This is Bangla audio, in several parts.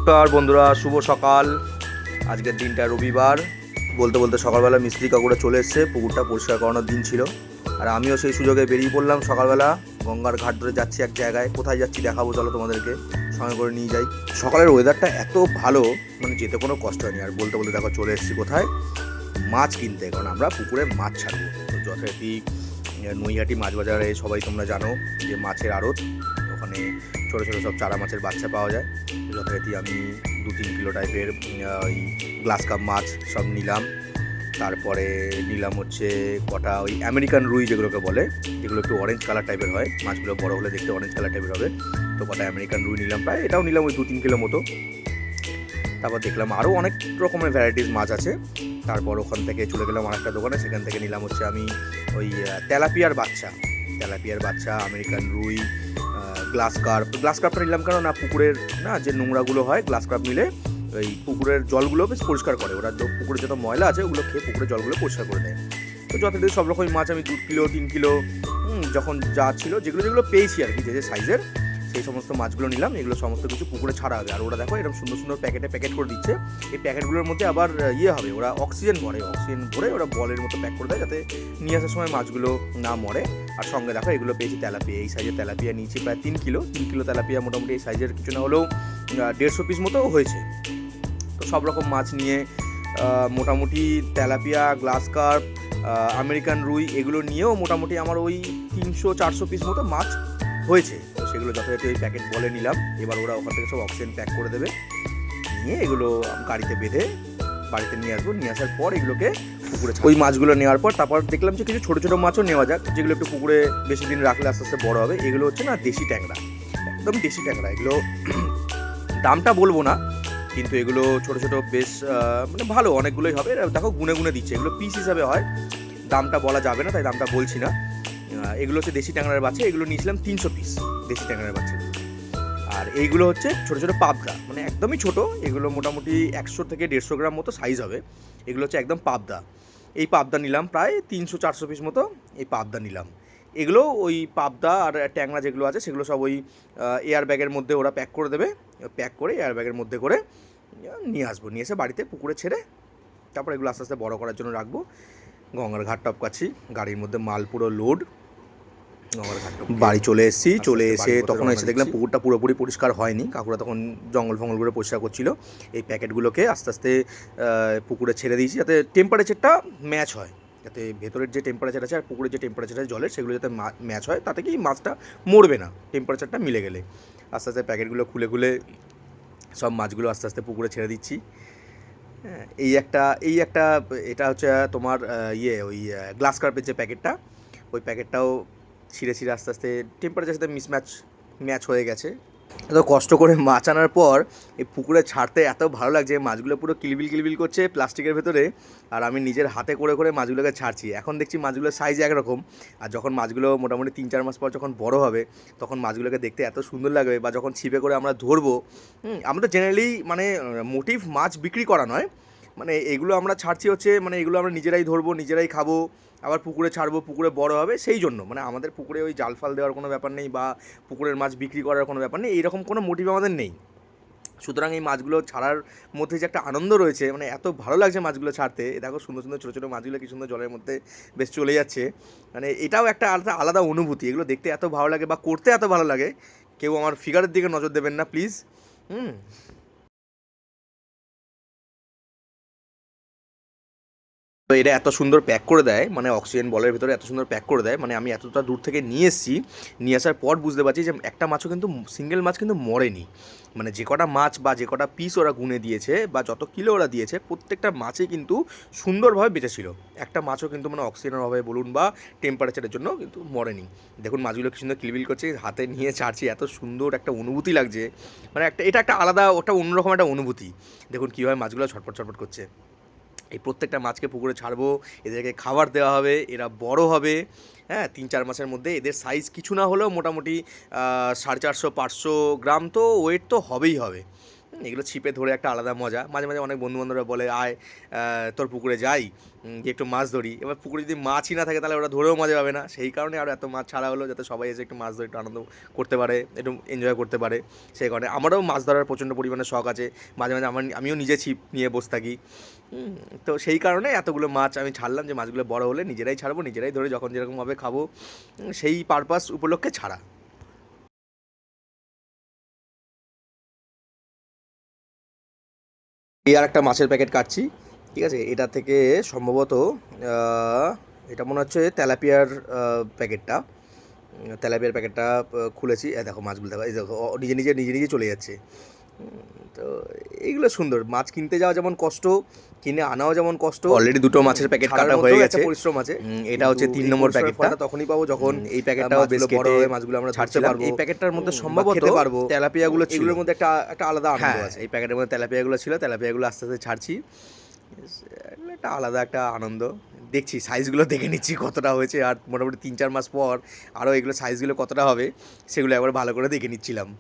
নমস্কার বন্ধুরা, শুভ সকাল। আজকের দিনটা রবিবার। বলতে বলতে সকালবেলা মিস্ত্রি কাকুরা চলে এসছে, পুকুরটা পরিষ্কার করানোর দিন ছিল। আর আমিও সেই সুযোগে বেরিয়ে পড়লাম সকালবেলা। গঙ্গার ঘাট ধরে যাচ্ছি এক জায়গায়, কোথায় যাচ্ছি দেখাবো, চলো তোমাদেরকে সঙ্গে করে নিয়ে যাই। সকালের ওয়েদারটা এত ভালো, মানে যেতে কোনো কষ্ট হয়নি। আর বলতে বলতে দেখো চলে এসেছি কোথায়, মাছ কিনতে, কারণ আমরা পুকুরে মাছ ছাড়বো। তো যথারীতি নৈহাটি মাছ বাজারে সবাই তোমরা জানো যে মাছের আড়ত, ওখানে ছোটো ছোটো সব চারা মাছের বাচ্চা পাওয়া যায়। যথারীতি আমি 2-3 কিলো টাইপের ওই গ্লাস কাপ মাছ সব নিলাম। তারপরে নিলাম হচ্ছে কটা ওই আমেরিকান রুই যেগুলোকে বলে, যেগুলো একটু অরেঞ্জ কালার টাইপের হয়, মাছগুলো বড় হলে দেখতে অরেঞ্জ কালার টাইপের হবে। তো কটা আমেরিকান রুই নিলাম, প্রায় এটাও নিলাম ওই 2-3 কিলো মতো। তারপর দেখলাম আরও অনেক রকমের ভ্যারাইটিস মাছ আছে। তারপর ওখান থেকে চলে গেলাম আরেকটা দোকানে, সেখান থেকে নিলাম হচ্ছে আমি ওই তেলাপিয়ার বাচ্চা, আমেরিকান রুই, গ্লাস কার্পটা নিলাম, কারণ না পুকুরের না যে নোংরাগুলো হয়, গ্লাস কার্প নিলে ওই পুকুরের জলগুলো বেশ পরিষ্কার করে। ওরা পুকুরে যত ময়লা আছে ওগুলো খেয়ে পুকুরের জলগুলো পরিষ্কার করে দেয়। তো যথারীতি সব রকমই মাছ আমি 2 কিলো 3 কিলো যখন যা ছিল, যেগুলো পেয়েছি আর কি, যে সাইজের, সেই সমস্ত মাছগুলো নিলাম। এগুলো সমস্ত কিছু পুকুরে ছাড়া হবে। আর ওরা দেখো এরকম সুন্দর সুন্দর প্যাকেট করে দিচ্ছে। এই প্যাকেটগুলোর মধ্যে আবার হবে, ওরা অক্সিজেন ভরে ওরা বলের মতো প্যাক করে দেয়, যাতে নিয়ে আসার সময় মাছগুলো না মরে। আর সঙ্গে দেখো এগুলো পেয়েছি তেলাপিয়া, এই সাইজের তেলাপিয়া নিয়েছি প্রায় 3 কিলো তেলাপিয়া, মোটামুটি এই সাইজের কিছু না হলেও 150 পিস মতো হয়েছে। তো সব রকম মাছ নিয়ে মোটামুটি তেলাপিয়া, গ্লাস কার্প, আমেরিকান রুই এগুলো নিয়েও মোটামুটি আমার ওই 300-400 পিস মতো মাছ হয়েছে। তো সেগুলো যথাযথ ওই প্যাকেট বলে নিলাম। এবার ওরা ওখান থেকে সব অক্সিজেন প্যাক করে দেবে, নিয়ে এগুলো গাড়িতে বেঁধে বাড়িতে নিয়ে আসবো। নিয়ে আসার পর এগুলোকে পুকুরে ওই মাছগুলো নেওয়ার পর তারপর দেখলাম যে কিছু ছোটো ছোটো মাছও নেওয়া যাক, যেগুলো একটু পুকুরে বেশি দিন রাখলে আস্তে আস্তে বড় হবে। এগুলো হচ্ছে না দেশি ট্যাংরা, একদম দেশি ট্যাংরা। এগুলো দামটা বলবো না, কিন্তু এগুলো ছোটো ছোটো বেশ মানে ভালো, অনেকগুলোই হবে। দেখো গুনে গুনে দিচ্ছে, এগুলো পিস হিসাবে হয়, দামটা বলা যাবে না, তাই দামটা বলছি না। এগুলো হচ্ছে দেশি ট্যাংরার বাচ্চা, এগুলো নিয়েছিলাম 300 পিস দেশি ট্যাংরার বাচ্চা। আর এইগুলো হচ্ছে ছোটো ছোটো পাবদা, মানে একদমই ছোটো, এগুলো মোটামুটি 100 থেকে 150 গ্রাম মতো সাইজ হবে। এগুলো হচ্ছে একদম পাবদা। এই পাবদা নিলাম প্রায় 300-400 পিস মতো, এই পাবদা নিলাম। এগুলো ওই পাবদা আর ট্যাংরা যেগুলো আছে সেগুলো সব ওই এয়ার ব্যাগের মধ্যে ওরা প্যাক করে দেবে, প্যাক করে এয়ার ব্যাগের মধ্যে করে নিয়ে আসবো। নিয়ে এসে বাড়িতে পুকুরে ছেড়ে তারপর এগুলো আস্তে আস্তে বড় করার জন্য রাখবো। গঙ্গার ঘাট টপকাচ্ছি, গাড়ির মধ্যে মাল পুরো লোড। গঙ্গার ঘাট বাড়ি চলে এসে তখন এসে দেখলাম পুকুরটা পুরোপুরি পরিষ্কার হয়নি, কাকুরা তখন জঙ্গল ফঙ্গল করে পরিষ্কার করছিল। এই প্যাকেটগুলোকে আস্তে আস্তে পুকুরে ছেড়ে দিয়েছি, যাতে টেম্পারেচারটা ম্যাচ হয়, যাতে ভেতরের যে টেম্পারেচার আছে আর পুকুরের যে টেম্পারেচার আছে জলের, সেগুলো যাতে ম্যাচ হয়, তাতে কি মাছটা মরবে না টেম্পারেচারটা মিলে গেলে। আস্তে আস্তে প্যাকেটগুলো খুলে সব মাছগুলো আস্তে আস্তে পুকুরে ছেড়ে দিচ্ছি। হ্যাঁ, এই একটা এটা হচ্ছে তোমার ওই গ্লাস কার্পের যে প্যাকেটটা, ওই প্যাকেটটাও ছিঁড়ে আস্তে আস্তে টেম্পারেচারের সাথে ম্যাচ হয়ে গেছে। এত কষ্ট করে মাছ আনার পর এই পুকুরে ছাড়তে এত ভালো লাগছে, মাছগুলো পুরো কিলবিল করছে প্লাস্টিকের ভেতরে, আর আমি নিজের হাতে করে মাছগুলোকে ছাড়ছি। এখন দেখছি মাছগুলোর সাইজ একরকম, আর যখন মাছগুলো মোটামুটি 3-4 মাস পর যখন বড় হবে, তখন মাছগুলোকে দেখতে এত সুন্দর লাগবে। বা যখন ছিপে করে আমরা ধরবো, আমরা তো জেনারেলি মানে মোটিভ মাছ বিক্রি করা নয়, মানে এগুলো আমরা ছাড়ছি হচ্ছে মানে এগুলো আমরা নিজেরাই ধরবো, নিজেরাই খাবো, আবার পুকুরে ছাড়বো, পুকুরে বড় হবে, সেই জন্য মানে আমাদের পুকুরে ওই জাল ফাল দেওয়ার কোনো ব্যাপার নেই, বা পুকুরের মাছ বিক্রি করার কোনো ব্যাপার নেই, এইরকম কোনো মোটিভ আমাদের নেই। সুতরাং এই মাছগুলো ছাড়ার মধ্যে যে একটা আনন্দ রয়েছে, মানে এত ভালো লাগছে মাছগুলো ছাড়তে। দেখো সুন্দর সুন্দর ছোটো ছোটো মাছগুলো কি সুন্দর জলের মধ্যে বেশ চলে যাচ্ছে, মানে এটাও একটা আলাদা অনুভূতি। এগুলো দেখতে এত ভালো লাগে বা করতে এত ভালো লাগে। কেউ আমার ফিগারের দিকে নজর দেবেন না প্লিজ। তো এটা এত সুন্দর প্যাক করে দেয়, মানে অক্সিজেন বলের ভিতরে এত সুন্দর প্যাক করে দেয়, মানে আমি এতটা দূর থেকে নিয়ে এসেছি, নিয়ে আসার পর বুঝতে পারছি যে একটা মাছও কিন্তু, সিঙ্গেল মাছ কিন্তু মরেনি। মানে যে কটা মাছ বা যে কটা পিস ওরা গুনে দিয়েছে বা যত কিলো ওরা দিয়েছে, প্রত্যেকটা মাছই কিন্তু সুন্দরভাবে বেঁচে ছিল। একটা মাছও কিন্তু মানে অক্সিজেনের অভাবে বলুন বা টেম্পারেচারের জন্য কিন্তু মরেনি। দেখুন মাছগুলো কি সুন্দর কিলবিল করছে, হাতে নিয়ে ছাড়ছি, এত সুন্দর একটা অনুভূতি লাগছে। মানে এটা একটা আলাদা, ওটা অন্যরকম একটা অনুভূতি। দেখুন কীভাবে মাছগুলো ছটফট করছে। এই প্রত্যেকটা মাছকে পুকুরে ছাড়বো, এদেরকে খাবার দেওয়া হবে, এরা বড় হবে। হ্যাঁ, 3-4 মাসের মধ্যে এদের সাইজ কিছু না হলেও মোটামুটি 450-500 গ্রাম তো ওয়েট তো হবেই হবে। এগুলো ছিপে ধরে একটা আলাদা মজা। মাঝে মাঝে অনেক বন্ধুবান্ধবরা বলে আয় তোর পুকুরে যাই, গিয়ে একটু মাছ ধরি। এবার পুকুরে যদি মাছই না থাকে তাহলে ওরা ধরেও মজা পাবে না, সেই কারণে আরও এত মাছ ছাড়া হলো যাতে সবাই এসে একটু মাছ ধরে একটু আনন্দ করতে পারে, একটু এনজয় করতে পারে। সেই কারণে আমারও মাছ ধরার প্রচণ্ড পরিমাণে শখ আছে। মাঝে মাঝে আমিও নিজে ছিপ নিয়ে বসে থাকি। তো সেই কারণে এতগুলো মাছ আমি ছাড়লাম, যে মাছগুলো বড় হলে নিজেরাই ছাড়বো, নিজেরাই ধরে যখন যেরকমভাবে খাবো, সেই পারপাস উপলক্ষে ছাড়া। এই আর একটা মাছের প্যাকেট কাটছি, ঠিক আছে? এটা থেকে সম্ভবত এটা মনে হচ্ছে তেলাপিয়ার প্যাকেটটা। তেলাপিয়ার প্যাকেটটা খুলেছি, দেখো মাছগুলো, দেখো এই দেখো নিজে নিজে নিজে নিজে চলে যাচ্ছে। তো এইগুলো সুন্দর। মাছ কিনতে যাওয়া যেমন কষ্ট, কিনে আনাও যেমন কষ্ট। অলরেডি দুটো মাছের প্যাকেট কাটা হয়ে গেছে, পরিশ্রম আছে। এটা হচ্ছে 3 নম্বর প্যাকেটটা, তখনই পাবো যখন এই প্যাকেটটাও বেশ বড় হয়ে মাছগুলো আমরা ছাড়তে পারবো। এই প্যাকেটটার মধ্যে সম্ভবত খেতে পারবো। তেলাপিয়াগুলো ছিল, এগুলোর মধ্যে একটা আলাদা আনন্দ আছে। এই প্যাকেটের মধ্যে তেলাপিয়াগুলো ছিল, তেলাপিয়াগুলো আস্তে আস্তে ছাড়ছি, একটা আলাদা একটা আনন্দ। দেখছি সাইজগুলো দেখে নিচ্ছি কতটা হয়েছে, আর মোটামুটি 3-4 মাস পর আরও এগুলো সাইজগুলো কতটা হবে সেগুলো একবার ভালো করে দেখে নিচ্ছিলাম।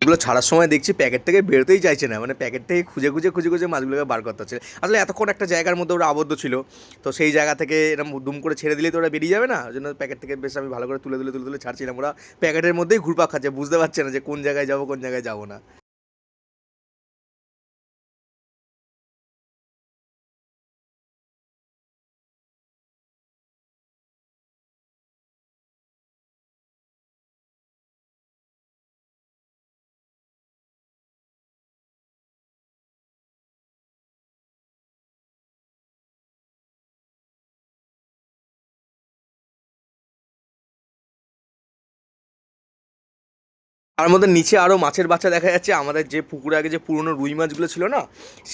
এগুলো ছাড়ার সময় দেখছি প্যাকেট থেকে বেরোতেই চাইছে না, মানে প্যাকেট থেকে খুঁজে খুঁজে খুঁজে খুঁজে মাছগুলোকে বার করতে হচ্ছে। আসলে এতক্ষণ একটা জায়গার মধ্যে ওরা আবদ্ধ ছিল, তো সেই জায়গা থেকে এরকম দুম করে ছেড়ে দিলেই তো ওরা বেরিয়ে যাবে না, ওই জন্য প্যাকেট থেকে বেশ আমি ভালো করে তুলে তুলে তুলে তুলে ছাড়ছিলাম। ওরা প্যাকেটের মধ্যেই ঘুরপাক খাচ্ছে, বুঝতে পারছে না যে কোন জায়গায় যাবো কোন জায়গায় যাবো না। তার মধ্যে নিচে আরও মাছের বাচ্চা দেখা যাচ্ছে। আমাদের যে পুকুরে আগে যে পুরনো রুই মাছগুলো ছিল না,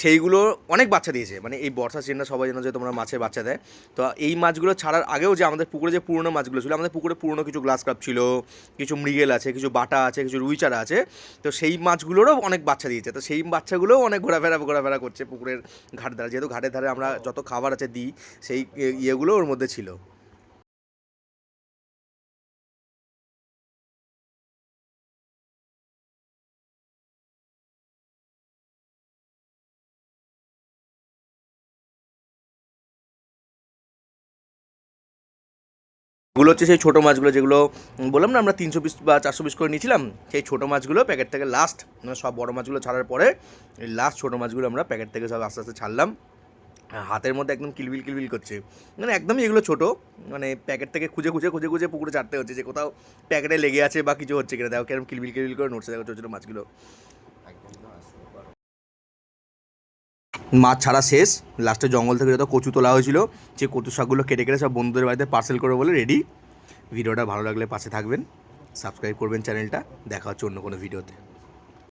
সেইগুলো অনেক বাচ্চা দিয়েছে। মানে এই বর্ষা সিজনে সবাই যেন যে তোমরা মাছের বাচ্চা দেয়, তো এই মাছগুলো ছাড়ার আগেও যে আমাদের পুকুরে যে পুরনো মাছগুলো ছিল, আমাদের পুকুরে পুরনো কিছু গ্লাস কাপ ছিল, কিছু মৃগেল আছে, কিছু বাটা আছে, কিছু রুই চারা আছে, তো সেই মাছগুলোরও অনেক বাচ্চা দিয়েছে। তো সেই বাচ্চাগুলোও অনেক ঘোরাফেরা করছে পুকুরের ঘাট ধারে, যেহেতু ঘাটের ধারে আমরা যত খাবার আছে দিই, সেই ইয়েগুলো ওর মধ্যে ছিল। এগুলো হচ্ছে সেই ছোটো মাছগুলো, যেগুলো বললাম না আমরা 300 পিস বা 400 পিস করে নিয়েছিলাম, সেই ছোটো মাছগুলো প্যাকেট থেকে লাস্ট, মানে সব বড়ো মাছগুলো ছাড়ার পরে এই লাস্ট ছোটো মাছগুলো আমরা প্যাকেট থেকে সব আস্তে আস্তে ছাড়লাম। হাতের মধ্যে একদম কিলবিল কিলবিল করছে, মানে একদমই এগুলো ছোটো, মানে প্যাকেট থেকে খুঁজে খুঁজে খুঁজে খুঁজে পুকুরে ছাড়তে হচ্ছে, যে কোথাও প্যাকেটে লেগে আছে বা কিছু হচ্ছে কিনা। দেখো কেরম কিলবিল কিলবিল করে নড়ছে, দেখো ছোটো ছোটো মাছগুলো। মাছ ছাড়া শেষ, লাস্টে জঙ্গল থেকে যত কচু তোলা হয়েছিল, সেই কচু শাকগুলো কেটে কেটে সব বন্ধুদের বাড়িতে পার্সেল করে বলে রেডি। ভিডিওটা ভালো লাগলে পাশে থাকবেন, সাবস্ক্রাইব করবেন চ্যানেলটা। দেখা হচ্ছে অন্য কোনো ভিডিওতে।